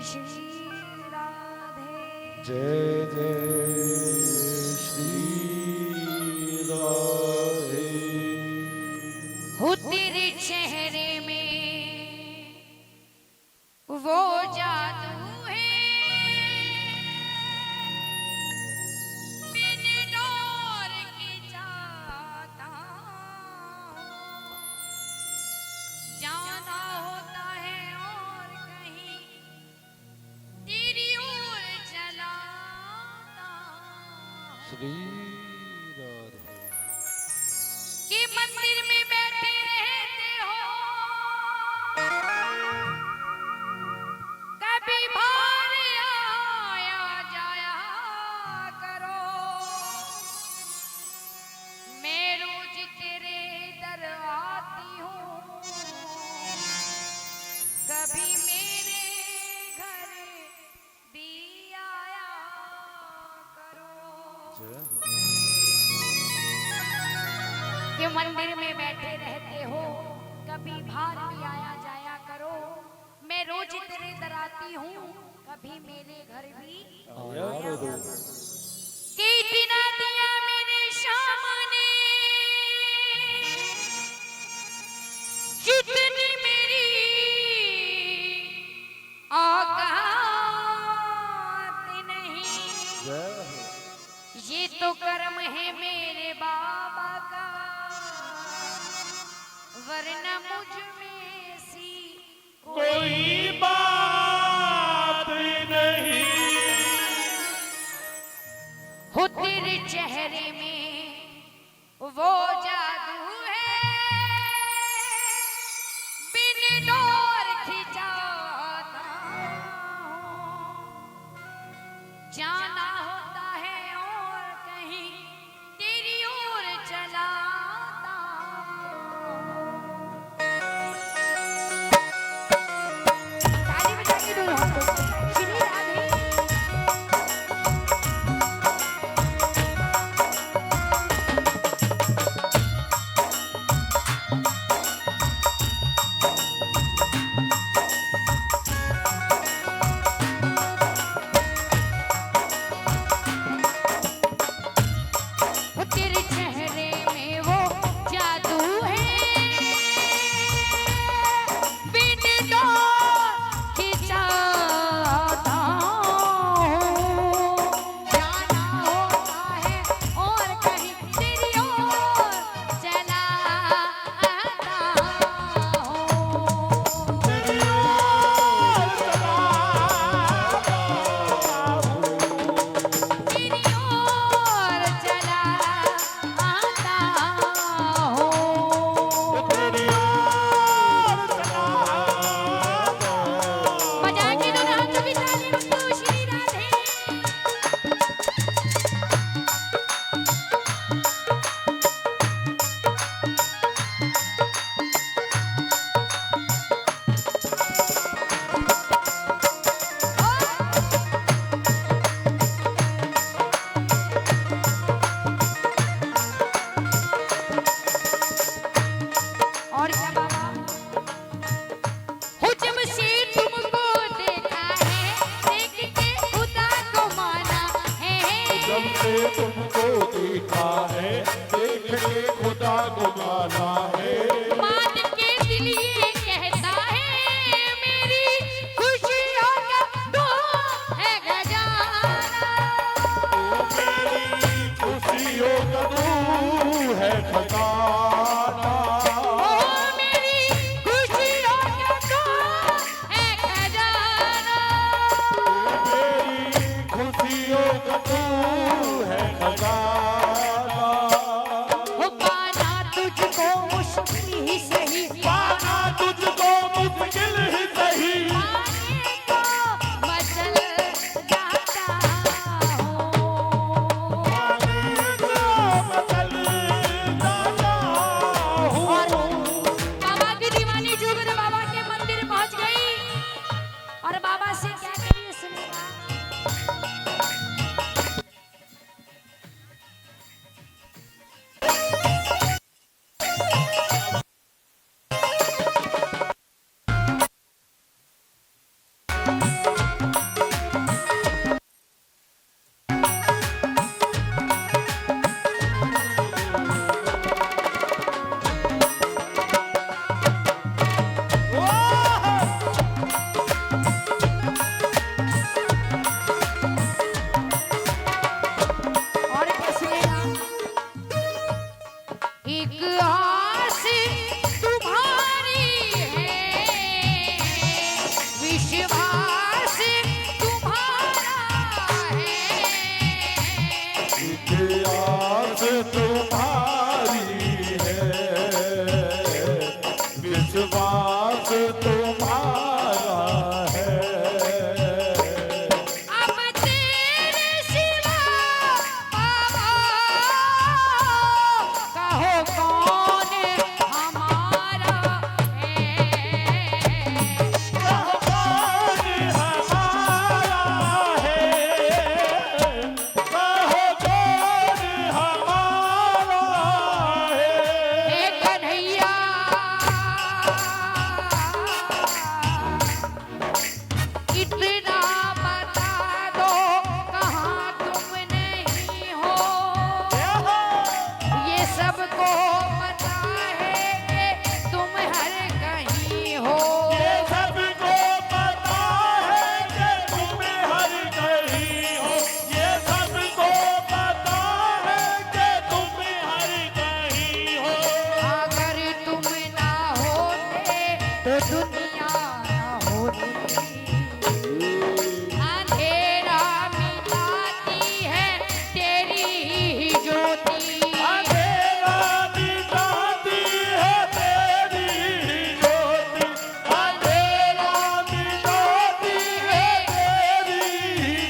श्री राधे। जय जय श्री राधे। हो तेरे चेहरे में वो जादू है, बिन डोर के जाता जाना होता है और कहीं तेरी ओर चलाता। श्री राधे। कि मंदिर में बैठे रहते हो, कभी बाहर आया जाया करो। मैं रोज तेरे दर आती हूँ, कभी मेरे घर भी आया करो। कि मंदिर में बैठे रहते हो, कभी बाहर भी आया जाया करो। मैं रोज तेरे दर आती हूँ, कभी मेरे घर भी आया करो। कि इतना दिया मेरे श्याम ने, जितनी मेरी औकात नहीं। जय हो। ये तो कर्म है मेरे बाबा का, वरना मुझ में सी कोई बात नहीं। हो तेरे चेहरे में वो जादू है, बिन डोर खिंचाता जाना होता है और कहीं तेरी ओर चलाता। ताली बजा के दोनों हाथों से श्री राधे। वो तेरे चेहरे में वो जादू है, बिन डोर खिंचाता जाना होता है और कहीं तेरी ओर चलाता तेरी ओर चला आता। तुम्हारी है, विश्वास तुम्हारा है। अब तेरे सिवा बाबा कहो कौन हमारा है। कहो कौन हमारा है, कहो कौन हमारा है। हे कन्हैया इतना बता दो कहाँ तुम नहीं हो। ये सबको पता है कि तुम हर कहीं हो। ये सबको पता है कि तुम हर कहीं हो, ये सबको पता है कि तुम हर कहीं हो। अगर तुम ना होते तो दुनिया ना होती। अंधेरा मिटाती है तेरी ही ज्योति। अंधेरा मिटाती है तेरी ज्योति, अंधेरा मिटाती है तेरी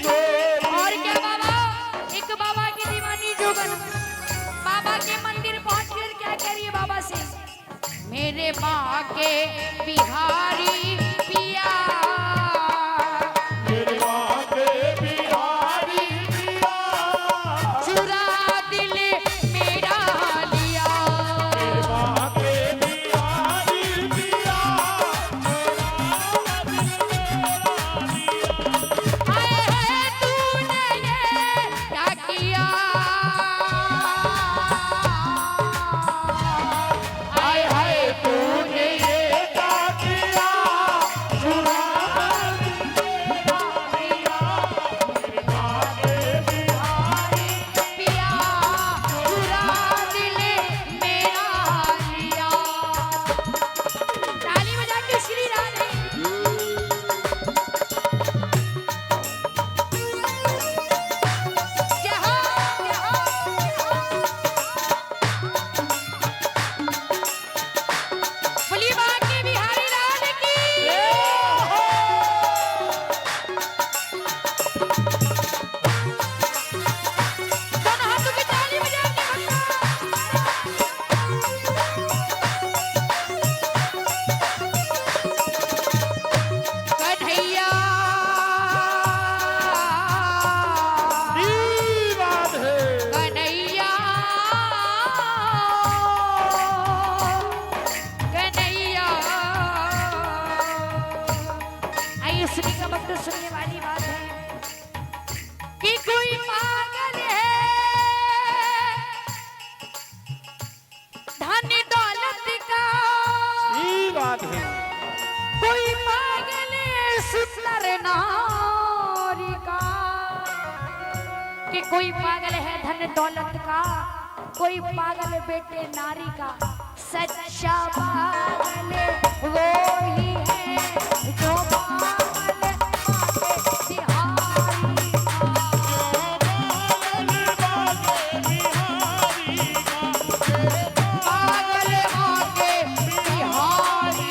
ज्योति। और क्या बाबा, एक बाबा की दीवानी जोगन बाबा के मंदिर पहुंच कर क्या कह रही है बाबा से, मेरे माँ के बिहारी पिया मेरे माँ के बिहारी पिया, चुरा दिल मेरा लिया। मेरे माँ के बिहारी पिया, हाय हाय तूने ये क्या किया। हाय हाय तूने ये क्या किया, चुरा दिया पिया। मेरे माँ के बिहारी पिया चुरा दिल मेरा लिया। ताली बजा के श्री राधे। जय हो, जय हो, जय हो। बोलिए माँ के बिहारी लाल की। दोनों हाथों की ताली बजा के कन्हैया राधे। कन्हैया कन्हैया। आइए सुनिए का वक्त सुनने वाली बात है कि कोई पागल है धन दौलत का, राधे। कोई पागल है सुंदर नारी का। कि कोई पागल है धन दौलत का, कोई पागल बेटे नारी का। सच्चा पागल वो ही है जो पागल आके बिहारी का। पागल आके बिहारी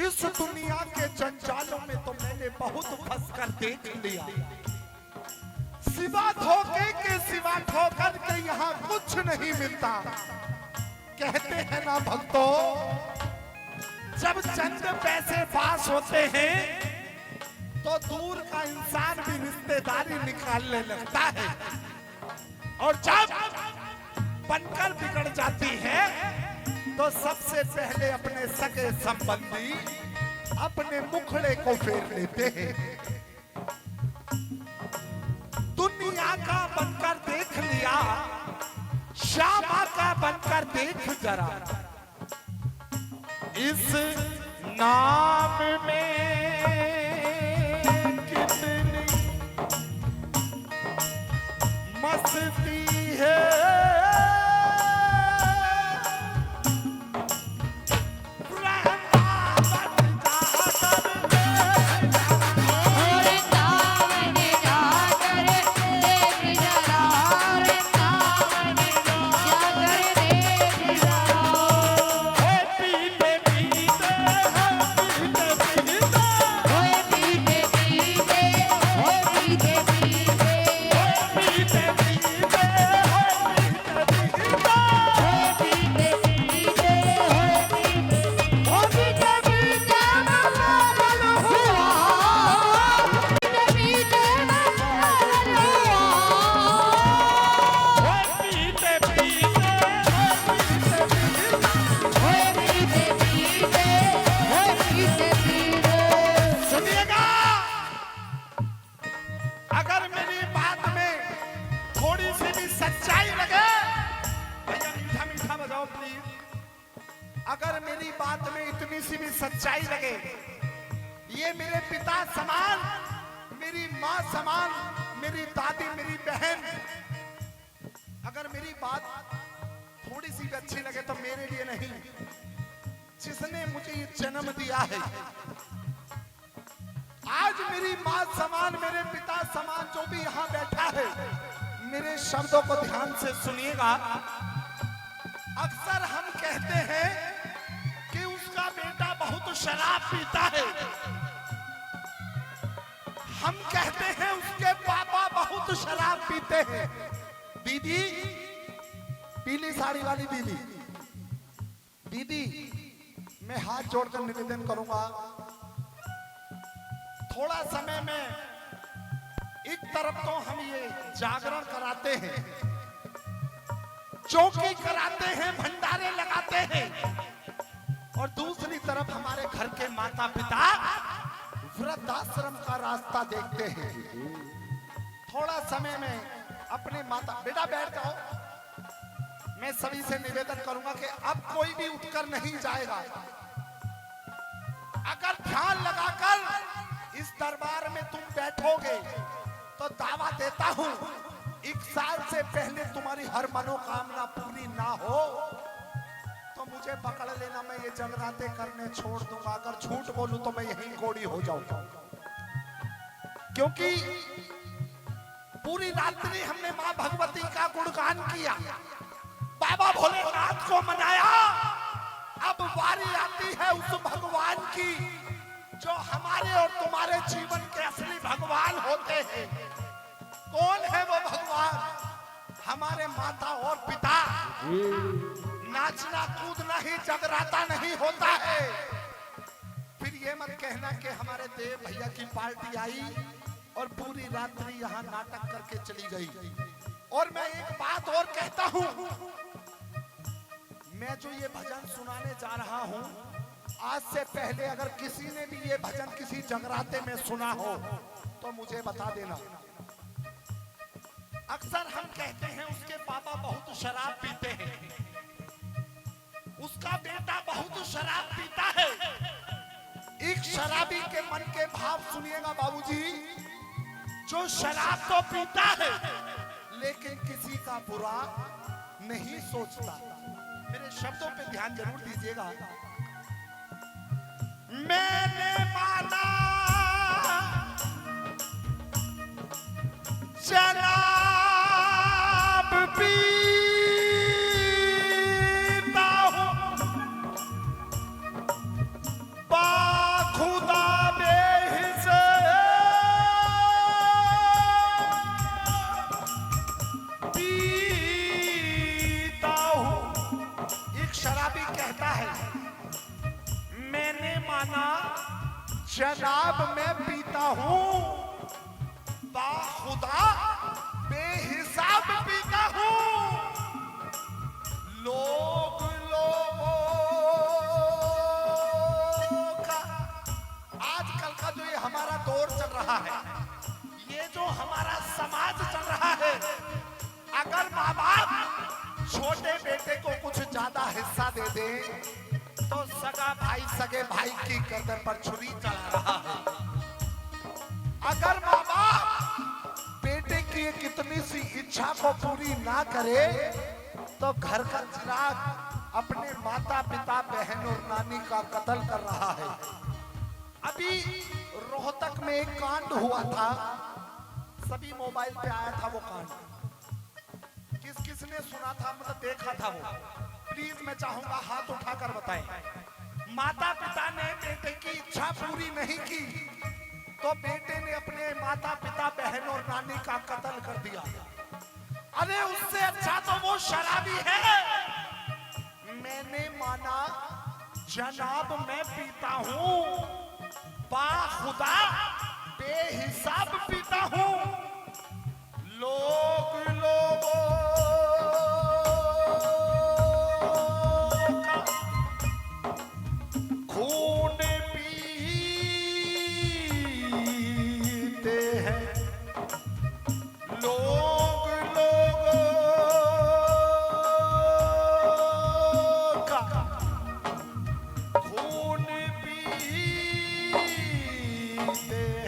इस दुनिया के जंजालों में तो मैंने बहुत फंस कर देख लिया। सिवा धोखे के सिवा ठोकर के यहाँ कुछ नहीं मिलता। कहते हैं ना भक्तों, जब चंद पैसे पास होते हैं तो दूर का इंसान भी रिश्तेदारी निकालने लगता है। और जब बनकर बिगड़ जाती है तो सबसे पहले अपने सगे संबंधी अपने मुखड़े को फेर लेते हैं। दुनिया का बनकर देख लिया, श्यामा का बनकर देख जरा, इस नाम में कितनी मस्ती है। अगर मेरी बात में इतनी सी भी सच्चाई लगे, ये मेरे पिता समान, मेरी माँ समान, मेरी दादी, मेरी बहन, अगर मेरी बात थोड़ी सी भी अच्छी लगे तो मेरे लिए नहीं, जिसने मुझे ये जन्म दिया है, आज मेरी माँ समान, मेरे पिता समान जो भी यहाँ बैठा है, मेरे शब्दों को ध्यान से सुनिएगा। अक्सर हम कहते हैं कि उसका बेटा बहुत शराब पीता है, हम कहते हैं उसके पापा बहुत शराब पीते हैं। दीदी, पीली साड़ी वाली दीदी, दीदी मैं हाथ जोड़कर निवेदन करूंगा, थोड़ा समय में एक तरफ तो हम ये जागरण कराते हैं, चौकी कराते हैं, भंडारे लगाते हैं, और दूसरी तरफ हमारे घर के माता पिता वृद्धाश्रम का रास्ता देखते हैं। थोड़ा समय में अपने माता, बेटा बैठ जाओ, मैं सभी से निवेदन करूंगा कि अब कोई भी उठकर नहीं जाएगा। अगर ध्यान लगाकर इस दरबार में तुम बैठोगे तो दावा देता हूं 1 साल से पहले तुम्हारी हर मनोकामना पूरी ना हो तो मुझे पकड़ लेना, मैं ये जगराते करने छोड़ दूंगा। अगर झूठ बोलूं तो मैं यहीं कोड़ी हो जाऊंगा, क्योंकि पूरी रात्रि हमने मां भगवती का गुणगान किया, बाबा भोलेनाथ को मनाया। अब बारी आती है उस भगवान की जो हमारे और तुम्हारे जीवन के असली भगवान होते हैं। कौन है वो भगवान? हमारे माता और पिता। नाचना कूदना ही जगराता नहीं होता है। फिर ये मत कहना कि हमारे देव भैया की पार्टी आई और पूरी रात्रि यहाँ नाटक करके चली गई। और मैं एक बात और कहता हूँ, मैं जो ये भजन सुनाने जा रहा हूँ, आज से पहले अगर किसी ने भी ये भजन किसी जगराते में सुना हो तो मुझे बता देना। अक्सर हम कहते हैं उसके पापा बहुत शराब पीते हैं, उसका बेटा बहुत शराब पीता है। एक शराबी के मन के भाव सुनिएगा बाबूजी, जो शराब तो पीता है लेकिन किसी का बुरा नहीं सोचता। मेरे शब्दों पे ध्यान जरूर दीजिएगा। मैंने माना शराब पीता हूं, बाखुदा बेहिसाब पीता हूं। एक शराबी कहता है, मैंने माना शराब में पीता हूं, बाखुदा बेहिसाब पीता हूं। लोगों का आजकल का जो ये हमारा दौर चल रहा है, ये जो हमारा समाज चल रहा है, अगर माँ बाप छोटे बेटे को कुछ ज्यादा हिस्सा दे दे तो सगा भाई सगे भाई की गर्दन पर छुरी चला रहा है। अगर माँ बाप बेटे की कितनी सी इच्छा को पूरी ना करे तो घर का चिराग अपने माता पिता बहन और नानी का कत्ल कर रहा है। अभी रोहतक में एक कांड हुआ था, सभी मोबाइल पे आया था वो कांड। किसने सुना था, मतलब देखा था वो? प्लीज मैं चाहूंगा हाथ उठाकर बताएं। माता पिता ने बेटे की इच्छा पूरी नहीं की तो बेटे ने अपने माता पिता बहन और नानी का कत्ल कर दिया। अरे उससे अच्छा तो वो शराबी है। मैंने माना जनाब मैं पीता हूं, बाखुदा बेहिसाब पीता हूं। लोगों का खून पीते हैं लोगों का खून पीते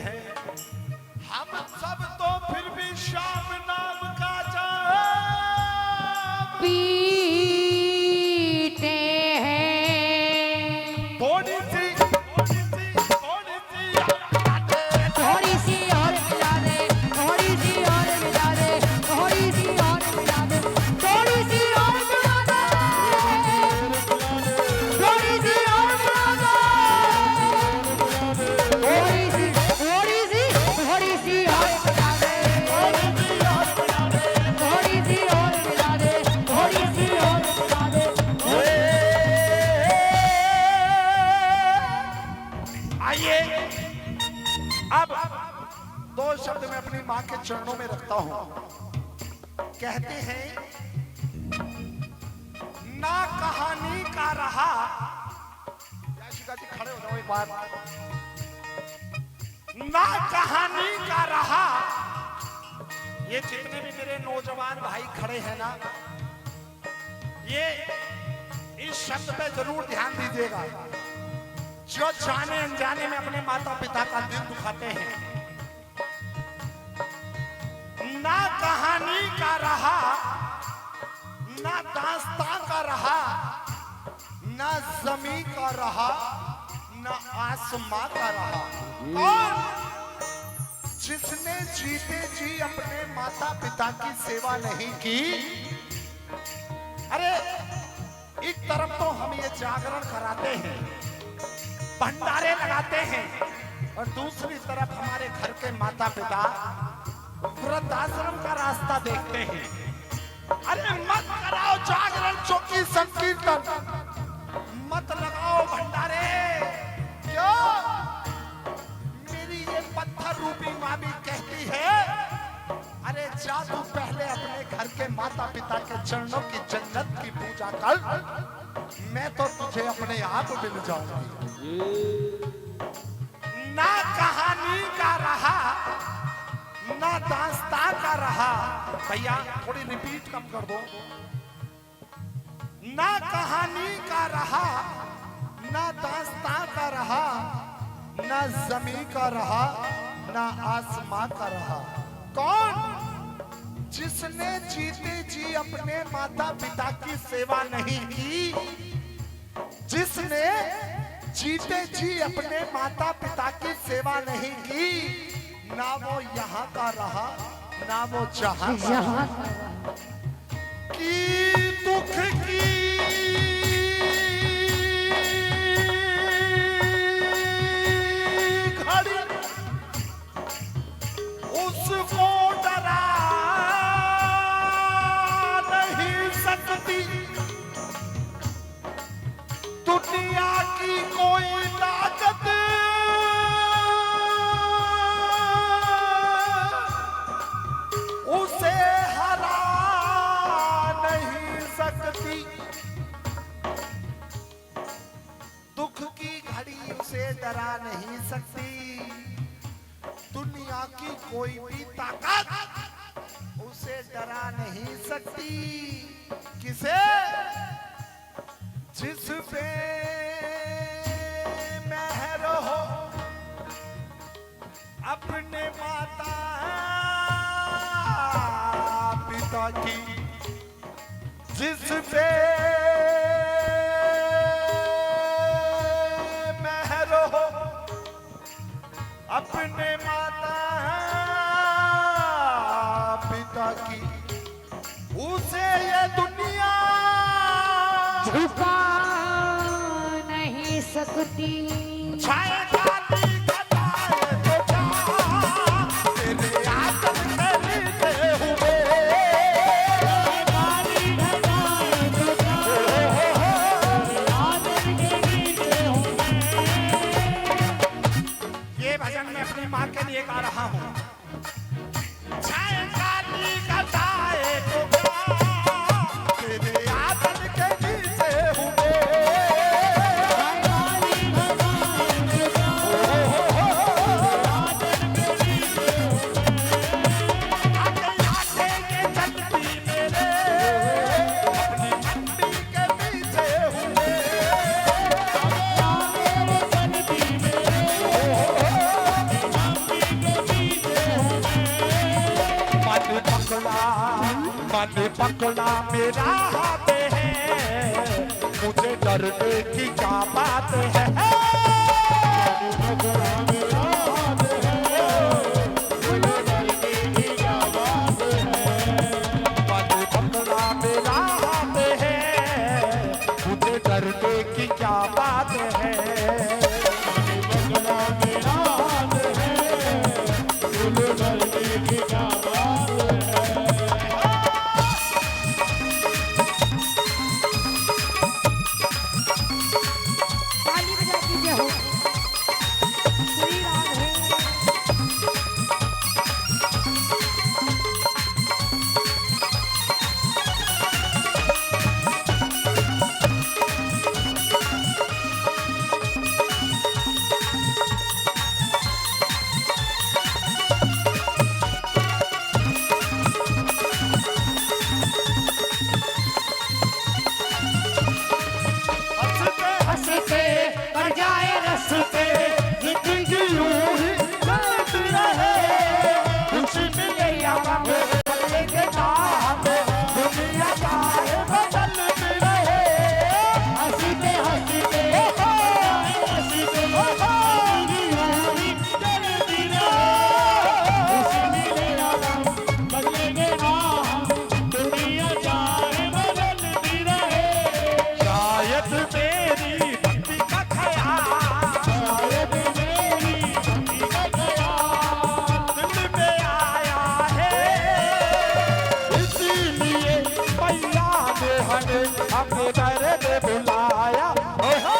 हैं। हम सब तो फिर भी शाम नाम का जाम पीते हैं। थोड़ी सी थोड़ी सी और मिला दे, थोड़ी सी और मिला दे, थोड़ी सी और मिला दे, थोड़ी सी और मिला दे, थोड़ी सी और मिला दे, थोड़ी सी और मिला दे, थोड़ी सी और मिला दे, थोड़ी सी और मिला दे। आइए अब दो शब्द मैं अपनी माँ के चरणों में रखता हूं। कहते हैं ना कहानी का रहा, याशिका जी खड़े हो जाओ एक बार। ना कहानी का रहा, ये जितने भी मेरे नौजवान भाई खड़े हैं ना, ये इस शब्द पे जरूर ध्यान दीजिएगा। जो जाने अनजाने में अपने माता पिता का दिल दुखाते हैं। ना कहानी का रहा, ना दास्तां का रहा, ना जमी का रहा, ना आसमां का रहा। और जिसने जीते जी अपने माता पिता की सेवा नहीं की। अरे एक तरफ तो हम ये जागरण कराते हैं, भंडारे लगाते हैं, और दूसरी तरफ हमारे घर के माता पिता वृद्धाश्रम का रास्ता देखते हैं। अरे मत कराओ जागरण, चौकी, संकीर्तन, मत लगाओ भंडारे। क्यों? मेरी ये पत्थर रूपी माँ भी कहती है, अरे जा तू पहले अपने घर के माता पिता के चरणों की जन्नत की पूजा कर, मैं तो तुझे अपने आप मिल जाऊंगी। ना कहानी का रहा, ना दास्तां का रहा। भैया थोड़ी रिपीट कम कर दो। ना कहानी का रहा, ना दास्तां का रहा, ना जमी का रहा, ना आसमां का रहा। कौन? जिसने जीते जी अपने माता पिता की सेवा नहीं की। जिसने जीते जी अपने माता पिता की सेवा नहीं की, ना वो यहाँ का रहा, ना वो जहाँ का रहा। की दुख की घड़ी उसको डरा नहीं सकती। दुनिया की कोई ताकत उसे हरा सकती, दुख की घड़ी उसे डरा नहीं सकती, दुनिया की कोई भी ताकत उसे डरा नहीं सकती। किसे? जिस पे मेहर हो अपने माता पिता की, जिस पे मेहर हो अपने माता पिता की, उसे ये दुनिया झुका नहीं सकती। छाए काली घटाए तो जा, तेरे आंचल के नीचे हुए। काली घटाए तो जा, आदर के नीचे होंगे। ये भजन मैं अपनी माँ के लिए गा रहा हूँ। छाए काली घटाए तो जा, तेरे आंचल के नीचे हुए। काली घटाए तो जा, आदर के नीचे होंगे। आगे आगे ये चलती मेरे अपनी मट्टी के पीछे हुए। मेरे चलती मेरे मम्मी के पीछे होंगे। मन पकड़ा मेरा हाथ है, मुझे डरने की क्या बात है। पकड़ा मेरा हाथ है, मुझे डरने की क्या बात है। मन पकड़ा मेरा हाथ है, मुझे डरने की क्या बात है। पकड़ा मेरा हाथ है, मुझे डरने की क्या बात है। ताली बजा दीजिए हो। श्री राधे। हंसते हंसते कर जाए रस्ते, जिंदगी यूं ही चलती रहे, कुछ मिले या कमे चलेंगे चाहते, दुनिया चाहे बदलती रहे। हंसते हंसते हंसते जिंदगी यूं ही चलती रहे। खुशी मिले या गम बदलेंगे ना हम, दुनिया चाहे बदलती रहे। शायद मेरी भक्ति का ख्याल शायद मेरी भक्ति का ख्याल दिल में आया है, इसीलिए मैया ने हमें अपने दर में बुलाया। ओहो!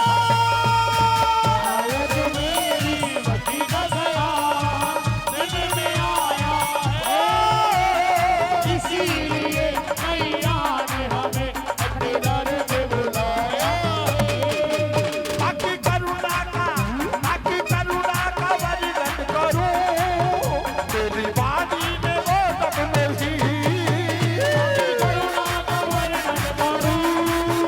शायद मेरी भक्ति का ख्याल दिल में आया है। इसीलिए मैया ने हमें अपने दर पे बुलाया है। बाकी करुणा का वर्णन करूं, तेरी वाणी में वो सब नहीं। करुणा का वर्णन करूं,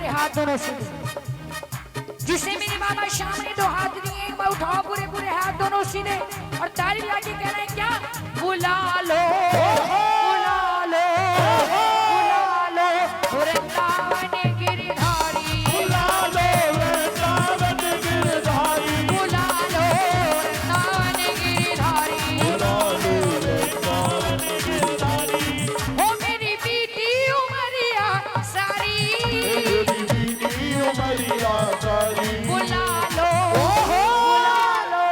पूरे हाथ दोनों सीधे। जिसे मेरे बाबा शाम ने 2 हाथ दिए, एक बार उठाओ पूरे पूरे हाथ दोनों सीधे और ताली बजा के कहना है क्या? बुला लो बुला लो बुला लो वृंदावन गिरधारी, बुला लो वृंदावन गिरधारी, बुला लो वृंदावन गिरधारी, बुला लो वृंदावन गिरधारी। ओ मेरी बीती उमरिया सारी, मेरी बीती उमरिया सारी, बुला लो बुला लो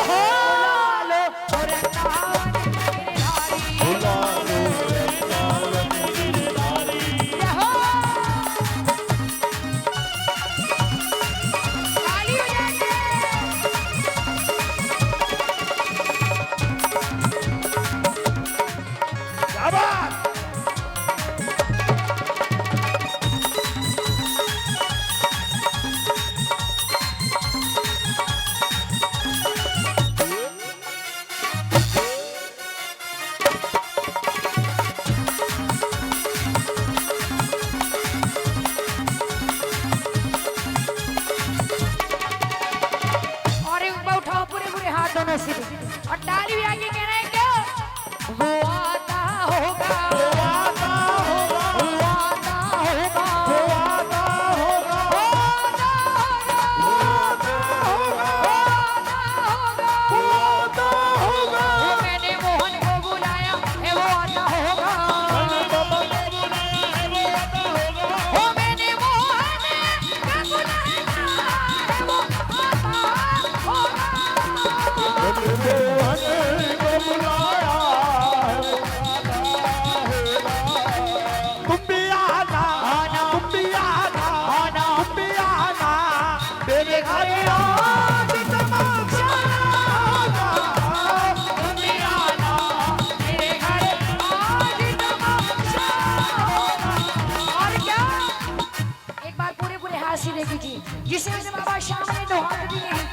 बुला लो वृंदावन गिरधारी। बुला लो वृंदावन गिरधारी। जय हो। ताली बजा के। क्या बात? और एक बार उठाओ पूरे पूरे हाथ दोनों सीधे और ताली भी आगे कहना है क्या? वो आता होगा वो आता होगा, वो आता होगा वो आता होगा, वो आता होगा वो आता होगा, वो आता होगा वो आता होगा। वो मैंने मोहन को बुलाया है वो आता होगा मैंने बाबा को बुलाया है वो आता होगा। वो मैंने मोहन को बुलाया है वो आता होगा। मैंने मोहन को बुलाया है वो आता होगा। तुम भी आना, तुम भी आना, तुम भी आना, मेरे घर आज तमाशा होगा। तुम भी आना मेरे घर आज तमाशा होगा। और क्या? एक बार पूरे पूरे हाथ सीधे कीजिए। जिसे मेरे बाबा शाम ने 2 हाथ दिए हैं